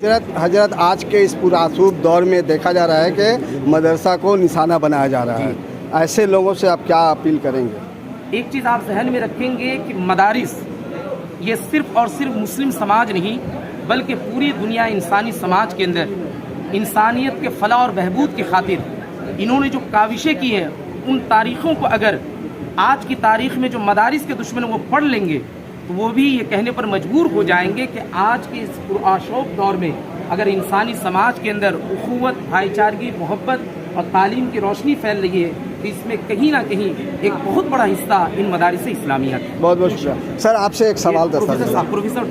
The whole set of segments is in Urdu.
حضرت آج کے اس پرآسوب دور میں دیکھا جا رہا ہے کہ مدرسہ کو نشانہ بنایا جا رہا ہے، ایسے لوگوں سے آپ کیا اپیل کریں گے؟ ایک چیز آپ ذہن میں رکھیں گے کہ مدارس یہ صرف اور صرف مسلم سماج نہیں بلکہ پوری دنیا انسانی سماج کے اندر انسانیت کے فلاح اور بہبود کی خاطر انہوں نے جو کاوشیں کی ہیں، ان تاریخوں کو اگر آج کی تاریخ میں جو مدارس کے دشمن وہ پڑھ لیں گے تو وہ بھی یہ کہنے پر مجبور ہو جائیں گے کہ آج کے اس پرآشوب دور میں اگر انسانی سماج کے اندر اخوت، بھائی چارگی، محبت اور تعلیم کی روشنی پھیل رہی ہے تو اس میں کہیں نہ کہیں ایک بہت بڑا حصہ ان مدارس اسلامیہ کا ہے۔ بہت بہت شکریہ سر۔ آپ سے ایک سوال پروفیسر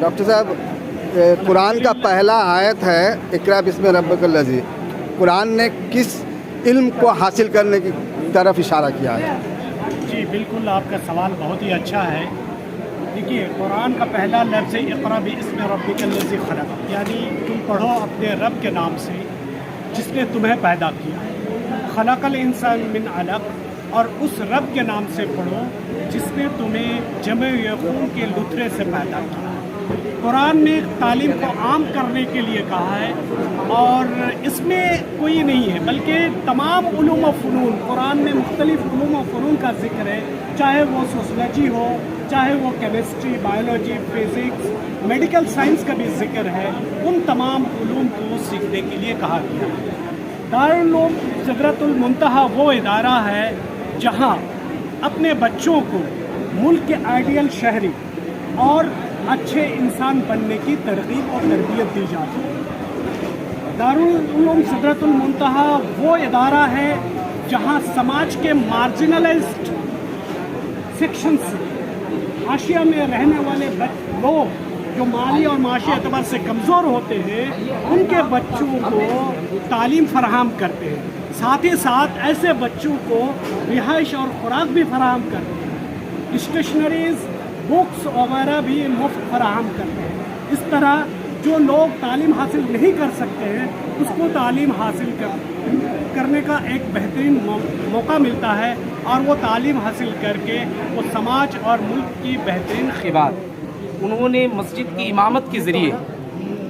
ڈاکٹر صاحب، قرآن کا پہلا آیت ہے اقرأ بسم ربک الذی، قرآن نے کس علم کو حاصل کرنے کی طرف اشارہ کیا ہے؟ جی بالکل، آپ کا سوال بہت ہی اچھا ہے۔ دیکھیے، قرآن کا پہلا لفظ اقرأ باسم ربک الذی خلق، یعنی تم پڑھو اپنے رب کے نام سے جس نے تمہیں پیدا کیا۔ خلق الانسان من علق، اور اس رب کے نام سے پڑھو جس نے تمہیں جمع خون کے لتھڑے سے پیدا کیا۔ قرآن نے تعلیم کو عام کرنے کے لیے کہا ہے، اور اس میں کوئی نہیں ہے بلکہ تمام علوم و فنون، قرآن میں مختلف علوم و فنون کا ذکر ہے، چاہے وہ سوشولوجی ہو، چاہے وہ chemistry, biology, physics, medical science کا بھی ذکر ہے، ان تمام علوم کو سیکھنے کے لیے کہا گیا ہے۔ دارالعلوم سدرۃ المنتہا وہ ادارہ ہے جہاں اپنے بچوں کو ملک کے آئیڈیل شہری اور اچھے انسان بننے کی ترغیب اور تربیت دی جاتی ہے۔ دارالعلوم سدرۃ المنتہا وہ ادارہ ہے جہاں سماج کے مارجنلائزڈ سیکشن سے، حاشیہ میں رہنے والے لوگ جو مالی اور معاشی اعتبار سے کمزور ہوتے ہیں، ان کے بچوں کو تعلیم فراہم کرتے ہیں، ساتھ ہی ساتھ ایسے بچوں کو رہائش اور خوراک بھی فراہم کرتے ہیں، اسٹیشنریز، بکس وغیرہ بھی مفت فراہم کرتے ہیں۔ اس طرح جو لوگ تعلیم حاصل نہیں کر سکتے ہیں اس کو تعلیم حاصل کرنے کا ایک بہترین موقع ملتا ہے، اور وہ تعلیم حاصل کر کے وہ سماج اور ملک کی بہترین خدمات۔ انہوں نے مسجد کی امامت کے ذریعے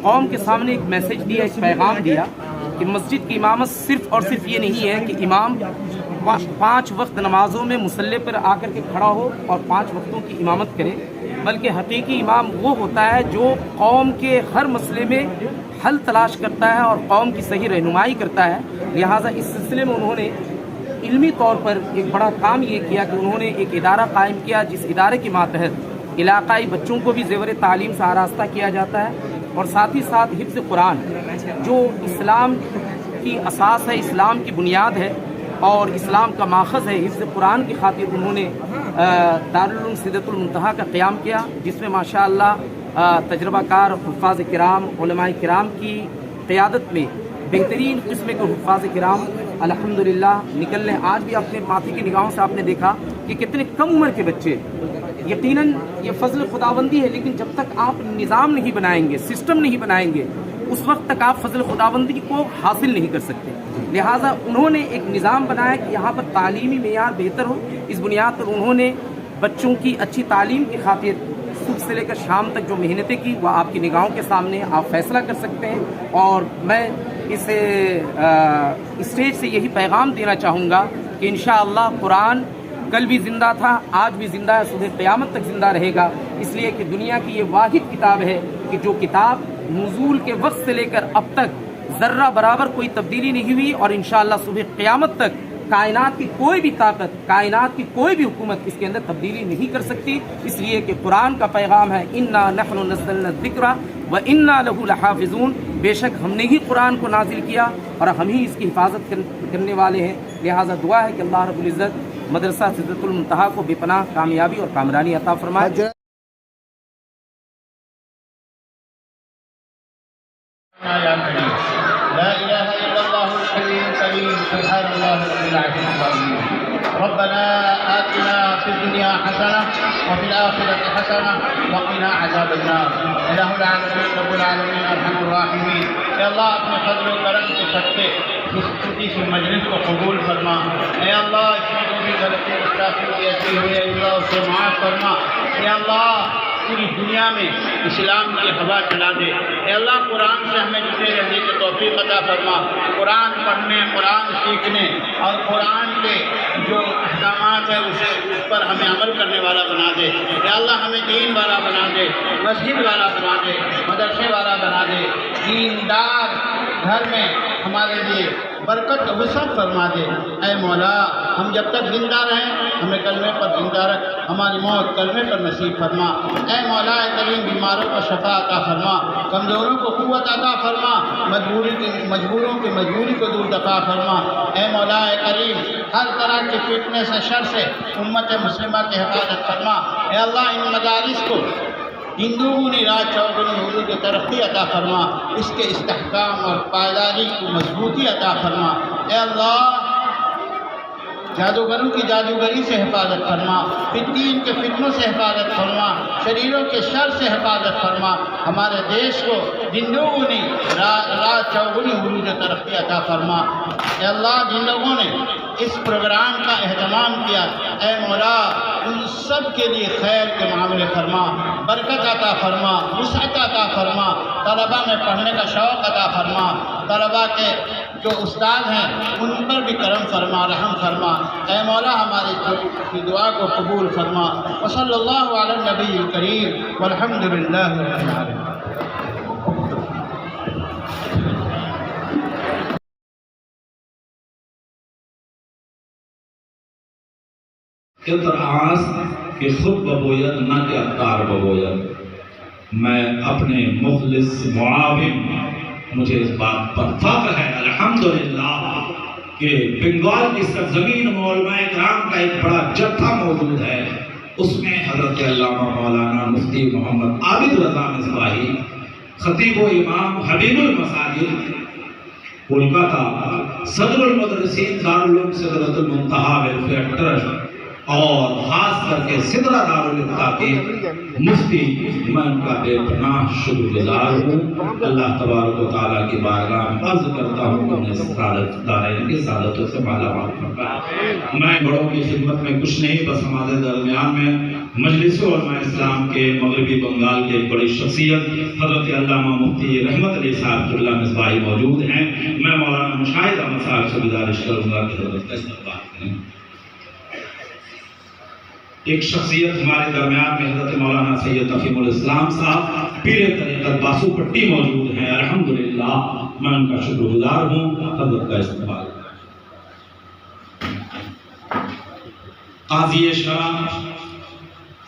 قوم کے سامنے ایک میسج دیا، ایک پیغام دیا کہ مسجد کی امامت صرف اور صرف یہ نہیں ہے کہ امام 5 وقت نمازوں میں مصلی پر آ کر کے کھڑا ہو اور 5 وقتوں کی امامت کرے، بلکہ حقیقی امام وہ ہوتا ہے جو قوم کے ہر مسئلے میں حل تلاش کرتا ہے اور قوم کی صحیح رہنمائی کرتا ہے۔ لہٰذا اس سلسلے میں انہوں نے علمی طور پر ایک بڑا کام یہ کیا کہ انہوں نے ایک ادارہ قائم کیا، جس ادارے کے ماتحت علاقائی بچوں کو بھی زیور تعلیم سے آراستہ کیا جاتا ہے، اور ساتھ ہی ساتھ حفظ قرآن جو اسلام کی اساس ہے، اسلام کی بنیاد ہے اور اسلام کا ماخذ ہے، حفظ قرآن کی خاطر انہوں نے دارالعلوم سدرۃ المنتہا کا قیام کیا، جس میں ماشاءاللہ تجربہ کار حفاظ کرام، علماء کرام کی قیادت میں بہترین قسم کے حفاظ کرام الحمدللہ نکل رہے ہیں۔ آج بھی اپنے ماتھی کی نگاہوں سے آپ نے دیکھا کہ کتنے کم عمر کے بچے، یقیناً یہ فضل خداوندی ہے، لیکن جب تک آپ نظام نہیں بنائیں گے، سسٹم نہیں بنائیں گے، اس وقت تک آپ فضل خداوندی کو حاصل نہیں کر سکتے۔ لہٰذا انہوں نے ایک نظام بنایا کہ یہاں پر تعلیمی معیار بہتر ہو۔ اس بنیاد پر انہوں نے بچوں کی اچھی تعلیم کی خاطر صبح سے لے کر شام تک جو محنتیں کی وہ آپ کی نگاہوں کے سامنے آپ فیصلہ کر سکتے ہیں، اور میں اس اسٹیج سے یہی پیغام دینا چاہوں گا کہ انشاءاللہ قرآن کل بھی زندہ تھا، آج بھی زندہ ہے، صبح قیامت تک زندہ رہے گا، اس لیے کہ دنیا کی یہ واحد کتاب ہے کہ جو کتاب نزول کے وقت سے لے کر اب تک ذرہ برابر کوئی تبدیلی نہیں ہوئی، اور انشاءاللہ صبح قیامت تک کائنات کی کوئی بھی طاقت، کائنات کی کوئی بھی حکومت اس کے اندر تبدیلی نہیں کر سکتی، اس لیے کہ قرآن کا پیغام ہے انا نحن نزلنا الذکر وانا لہ لحافظون، بے شک ہم نے ہی قرآن کو نازل کیا اور ہم ہی اس کی حفاظت کرنے والے ہیں۔ لہٰذا دعا ہے کہ اللہ رب العزت مدرسہ سدرۃ المنتہا کو بے پناہ کامیابی اور کامرانی عطا فرمائے۔ لا إله إلا الله الحي الكريم سبحان الله رب العرش العظيم ربنا آتنا في الدنيا حسنة وفي الآخرة حسنة وقنا عذاب النار إله العالمين رب العالمين أرحم الراحمين۔ اے اللہ اپنے فضل و کرم کے صدقے اس چھوٹی سی مجلس کو قبول فرما۔ اے اللہ اس میں جو بھی غلطی گستاخی ایسی ہوئی ہے اللہ اسے معاف فرما۔ اے اللہ پوری دنیا میں اسلام کی ہوا چلا دے۔ اے اللہ قرآن سے ہمیں جڑے رہنے کی توفیق عطا فرما، قرآن پڑھنے، قرآن سیکھنے اور قرآن کے جو احکامات ہیں اس پر ہمیں عمل کرنے والا بنا دے۔ اے اللہ ہمیں دین والا بنا دے، مسجد والا بنا دے، مدرسے والا بنا دے، دیندار گھر میں ہمارے لیے برکت وسعت فرما دے۔ اے مولا ہم جب تک زندہ رہیں ہمیں کلمے پر زندہ رکھ، ہماری موت کلمے پر نصیب فرما۔ اے مولا کریم بیماروں کو شفا عطا فرما، کمزوروں کو قوت عطا فرما، مجبوروں کی مجبوری کو دور دفع فرما۔ اے مولا کریم ہر طرح کی فتنے سے شر سے امت مسلمہ کی حفاظت فرما۔ اے اللہ ان مدارس کو دن دوگنی رات چوگنی اردو کی ترقی عطا فرما، اس کے استحکام اور پائیداری کو مضبوطی عطا فرما۔ اے اللہ جادوگروں کی جادوگری سے حفاظت فرما، فتین کے فتنوں سے حفاظت فرما، شریروں کے شر سے حفاظت فرما۔ ہمارے دیش کو دن دوگنی رات چوگنی عروج و ترقی عطا فرما۔ اے اللہ جن لوگوں نے اس پروگرام کا اہتمام کیا، اے مولا ان سب کے لیے خیر کے معاملے فرما، برکت عطا فرما، وسعت عطا فرما، طلبہ میں پڑھنے کا شوق عطا فرما، طلبہ کے جو استاد ہیں ان پر بھی کرم فرما، رحم فرما۔ اے مولا ہماری دعا کو قبول فرما۔ وصلی اللہ علی النبی الکریم والحمد للہ رب العالمین۔ اطراس کہ خود ببوید نہ کہ اتار ببوید۔ میں اپنے مخلص معاون، مجھے اس بات پر فخر ہے الحمدللہ کہ بنگال کی سرزمین میں علماء کرام کا ایک بڑا جتھا موجود ہے، اس میں حضرت علامہ مولانا مفتی محمد عابد رضا مصباحی، خطیب و امام حبیب المساجد کولکاتہ، صدر المدرسین دارالعلوم سدرۃ المنتہا ویلفیئر ٹرسٹ اور خاص کر کے سدرہ دارالفتہ کے مفتی، میں ان کا بے پناہ شکر گزار ہوں۔ اللہ تبارک و تعالیٰ کی بارگاہ میں عرض کرتا ہوں کہ انہیں سعادت دارین کی سعادتوں سے مالا مال فرمائے۔ میں بڑوں کی خدمت میں کچھ نہیں، بس ہمارے درمیان میں مجلس علماء اسلام کے مغربی بنگال کے ایک بڑی شخصیت حضرت علامہ مفتی رحمت علی صاحب اللہ مصباحی موجود ہیں۔ میں مولانا مشاہد احمد صاحب سے گزارش کروں گا کہ حضرت کا استقبال کریں۔ ایک شخصیت ہمارے درمیان میں حضرت مولانا سید افیم الاسلام صاحب پیر طریقت باسو پٹی موجود ہیں، الحمدللہ میں ان کا شکر گزار ہوں۔ حضرت کا استقبال۔ قاضی شرع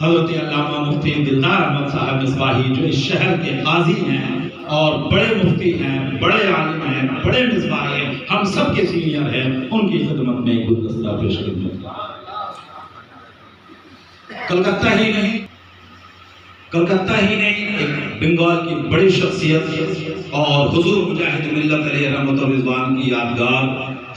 حضرت علامہ مفتی دلدار احمد صاحب مصباحی جو اس شہر کے قاضی ہیں اور بڑے مفتی ہیں، بڑے عالم ہیں، بڑے مصباحی ہیں، ہم سب کے سینئر ہیں، ان کی خدمت میں ایک گلدستہ پیش کروں گا۔ کلکتہ ہی نہیں ایک بنگال کی بڑی شخصیت اور حضور مجاہد ملت علیہ رحمت و رضوان کی یادگار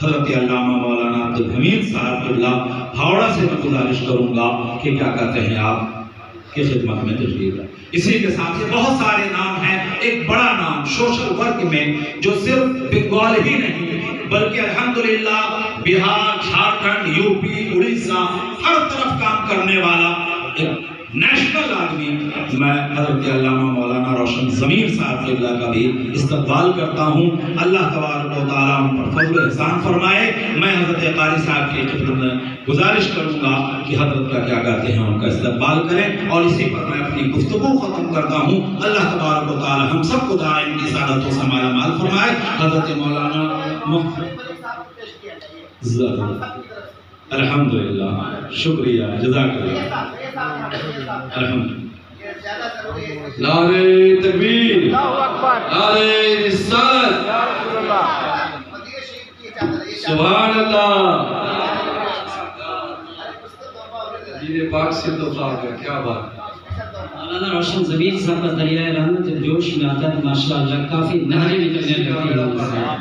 حضرت علامہ مولانا عبدالحمید صاحب اللہ ہاوڑا سے میں گزارش کروں گا کہ کیا کہتے ہیں آپ کی خدمت میں تشریف ہے۔ اسی کے ساتھ بہت سارے نام ہیں، ایک بڑا نام سوشل ورک میں جو صرف بنگال ہی نہیں بلکہ الحمدللہ بہار، جھارکھنڈ، یو پی، اڑیسہ ہر طرف کام کرنے والا ایک نیشنل آدمی، میں حضرت علامہ مولانا روشن ضمیر صاحب کے اللہ کا بھی استقبال کرتا ہوں۔ اللہ تبارک و تعالیٰ ان پر فضل و احسان فرمائے۔ میں حضرت قاری صاحب کی خدمت میں گزارش کروں گا کہ حضرت کا کیا کہتے ہیں ان کا استقبال کریں، اور اسی پر میں اپنی گفتگو ختم کرتا ہوں۔ اللہ تبارک و تعالیٰ ہم سب کو دائم کی سعادتوں سے مالا مال فرمائے۔ حضرت مولانا الحمدللہ، شکریہ، جزاک اللہ، الحمدللہ۔ نعرہ تکبیر، نعرہ رسالت، سبحان اللہ۔ دین پاک سے تحفہ آ گیا، کیا بات۔ مولانا روشن ضمیر صاحب کا دریائے رحمت جوش میں آتا ہے، ماشاءاللہ کافی نہریں نکلنے لگتی ہیں۔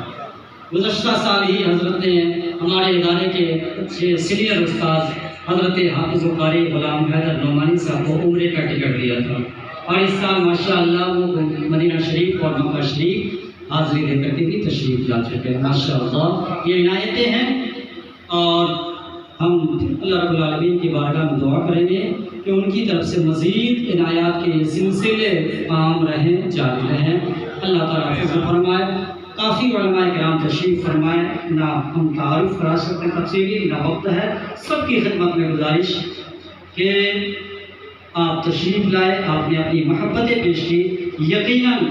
گزشتہ سال ہی حضرت نے ہمارے ادارے کے اچھے سینئر استاد حضرت حافظ و قاری غلام حیدر نعمانی صاحب کو عمرے کا ٹکٹ دیا تھا، اور اس سال ماشاءاللہ وہ مدینہ شریف اور مکہ شریف حاضری دے کر کے بھی تشریف لا چکے ہیں۔ ماشاءاللہ یہ عنایتیں ہیں، اور ہم اللہ رب العالمین کی بارگاہ میں دعا کریں گے کہ ان کی طرف سے مزید عنایات کے سلسلے عام رہیں، جاری رہیں۔ اللہ تعالیٰ فضل فرمائے۔ کافی علماء کرام تشریف فرمائے، نہ ہم تعارف کرا سکتے تفصیلی، نہ وقت ہے۔ سب کی خدمت میں گزارش کہ آپ تشریف لائے، آپ نے اپنی محبتیں پیش کی۔ یقیناً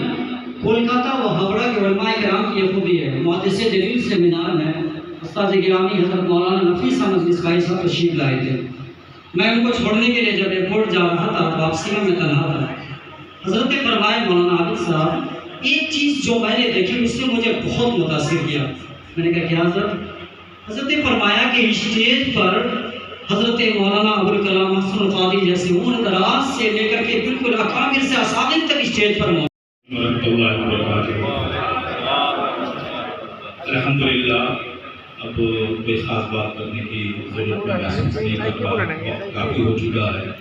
کولکاتہ و ہاوڑہ کے علماء کرام کی یہ خوبی ہے، محدث جلیل سے مینار میں استاد گرامی حضرت مولانا نفیس احمد مصباحی صاحب تشریف لائے تھے۔ میں ان کو چھوڑنے کے لیے جب ایئرپورٹ جا رہا تھا، واپسی میں تنہا تھا، حضرت فرمائے مولانا عابد صاحب ایک چیز جو میں نے دیکھی اس نے مجھے بہت متاثر کیا۔ میں نے کہا کیا حضرت نے فرمایا کہ اسٹیج پر حضرت مولانا ابوالکلام حسن القادری جیسے عمر دراز سے لے کر کے بالکل اکابر سے اساتذہ تک اسٹیج پر الحمدللہ اب کوئی خاص بات کرنے کی ضرورت میں محسوس نہیں کر رہا، کافی ہو چکا ہے۔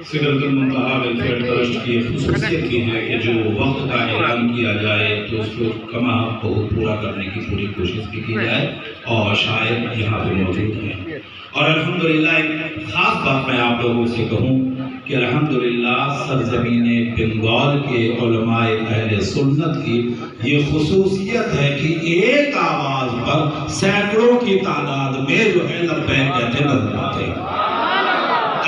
سدرۃ المنتہا ویلفیئر ٹرسٹ کی خصوصیت یہ ہے کہ جو وقت کا اعلان کیا جائے تو اس کو کما حق بہت پورا کرنے کی پوری کوشش بھی کی جائے، اور شاید یہاں پہ موجود ہیں۔ اور الحمدللہ ایک خاص بات میں آپ لوگوں سے کہوں کہ الحمدللہ سرزمین بنگال کے علماء اہل سنت کی یہ خصوصیت ہے کہ ایک آواز پر سینکڑوں کی تعداد میں جو ہے لبیک کہتے نظر آتے ہیں۔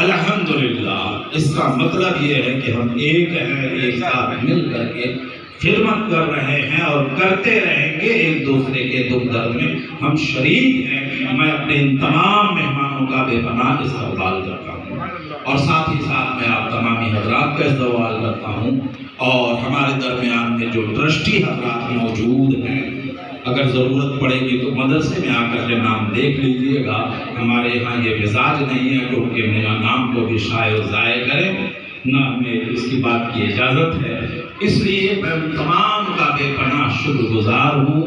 الحمدللہ اس کا مطلب یہ ہے کہ ہم ایک ہیں، ایک ساتھ مل کر کے خدمت کر رہے ہیں اور کرتے رہیں گے، ایک دوسرے کے دکھ درد میں ہم شریک ہیں۔ میں اپنے ان تمام مہمانوں کا بے پناہ استقبال کرتا ہوں، اور ساتھ ہی ساتھ میں آپ تمامی حضرات کا استقبال کرتا ہوں، اور ہمارے درمیان میں جو ٹرسٹی حضرات موجود ہیں، اگر ضرورت پڑے گی تو مدرسے میں آ کر کے نام دیکھ لیجئے گا۔ ہمارے یہاں یہ مزاج نہیں ہے کہ ان کے نام کو بھی شائع و ضائع کریں، نہ ہمیں اس کی بات کی اجازت ہے۔ اس لیے میں تمام کا بے پناہ شکر گزار ہوں۔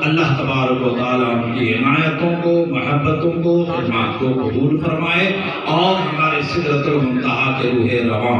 اللہ تبارک و تعالیٰ ان کی عنایتوں کو، محبتوں کو، خدمات کو قبول فرمائے، اور ہمارے سدرۃ المنتہا کے روح رواں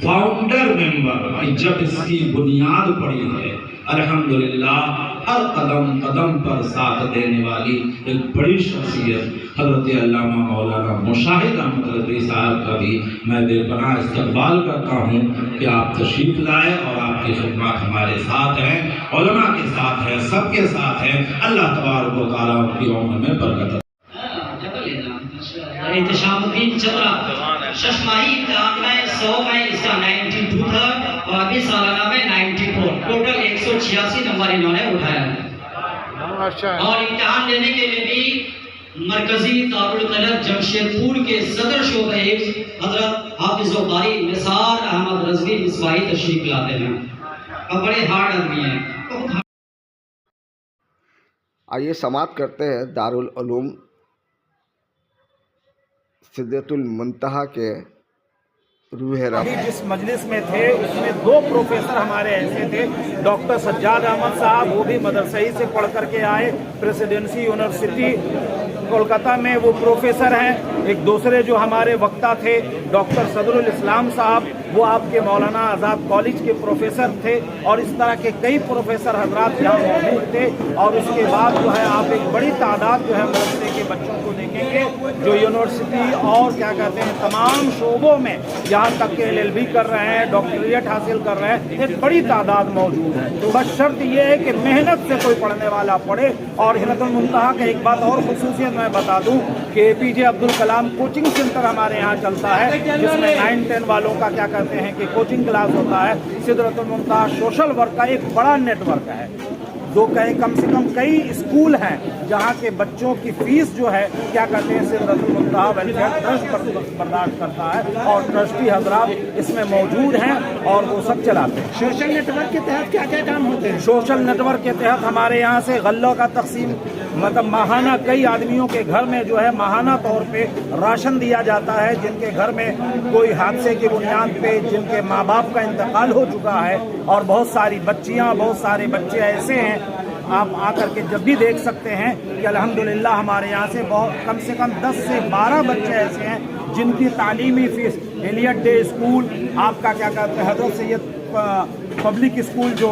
فاؤنڈر ممبر جب اس کی بنیاد پڑی ہے، الحمدللہ ہر قدم قدم پر ساتھ دینے والی ایک بڑی شخصیت حضرت علامہ مولانا مشاہد احمد رضوی صاحب کا بھی میں بے پناہ استقبال کرتا ہوں کہ آپ تشریف لائے، اور آپ کی خدمات ہمارے ساتھ ہیں، علماء کے ساتھ ہیں، سب کے ساتھ ہیں۔ اللہ تبارک و تعالیٰ ان کی عمر میں برکت۔ احتشام الدین چترا ششماہی امتحان میں 100 میں اس کا 92 تھا، اور ابھی سالانہ میں 94، ٹوٹل 186 نمبر انہوں نے اٹھایا ہے۔ اور امتحان لینے کے لیے بھی مرکزی دارالقلعہ جمشید پور کے صدر شعبہ حضرت حافظ و قاری نثار احمد رضوی مصباحی تشریف لاتے ہیں، اور بڑے ہارڈ آدمی ہیں۔ آئیے سماعت کرتے ہیں دارالعلوم سدرۃ المنتہا کے روح رواں۔ جس مجلس میں تھے اس میں 2 پروفیسر ہمارے ایسے تھے، ڈاکٹر سجاد احمد صاحب، وہ بھی مدرسہی سے پڑھ کر کے آئے، پریسیڈنسی یونیورسٹی کولکاتہ میں وہ پروفیسر ہیں۔ ایک دوسرے جو ہمارے وقتہ تھے ڈاکٹر صدر الاسلام صاحب، وہ آپ کے مولانا آزاد کالج کے پروفیسر تھے، اور اس طرح کے کئی پروفیسر حضرات یہاں موجود تھے۔ اور اس کے بعد جو ہے آپ ایک بڑی تعداد جو ہے مدرسے کے بچوں کو دیکھیں گے جو یونیورسٹی اور کیا کہتے ہیں تمام شعبوں میں یہاں تک کہ LLB کر رہے ہیں، ڈاکٹریٹ حاصل کر رہے ہیں، ایک بڑی تعداد موجود ہے۔ بس شرط یہ ہے کہ محنت سے کوئی پڑھنے والا پڑھے۔ اور سدرۃ المنتہا کا ایک بات اور خصوصیت میں بتا دوں کہ APJ عبدالکلام کوچنگ سینٹر ہمارے یہاں چلتا ہے، جس میں 9-10 والوں کا کیا کہتے ہیں کہ کوچنگ کلاس ہوتا ہے۔ سدرۃ المنتہا سوشل ورک کا ایک بڑا نیٹ ورک ہے، جو کم سے کم کئی اسکول ہیں جہاں کے بچوں کی فیس جو ہے کیا کہتے ہیں سدرۃ المنتہا ویلفیئر ٹرسٹ برداشت کرتا ہے، اور ٹرسٹی حضرات اس میں موجود ہیں اور وہ سب چلاتے ہیں۔ سوشل نیٹ ورک کے تحت کیا کیا کام ہوتے ہیں؟ سوشل نیٹ ورک کے تحت ہمارے یہاں سے غلوں کا تقسیم، مطلب ماہانہ کئی آدمیوں کے گھر میں جو ہے ماہانہ طور پہ راشن دیا جاتا ہے، جن کے گھر میں کوئی حادثے کی بنیاد پہ جن کے ماں باپ کا انتقال ہو چکا ہے، اور بہت ساری بچیاں، بہت سارے بچے ایسے ہیں، آپ آ کر کے جب بھی دیکھ سکتے ہیں کہ الحمدللہ ہمارے یہاں سے کم سے کم 10 سے 12 بچے ایسے ہیں جن کی تعلیمی فیس ایلیٹ ڈے اسکول، آپ کا کیا کہتے ہیں حضرت سید پبلک اسکول جو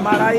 MRI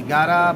11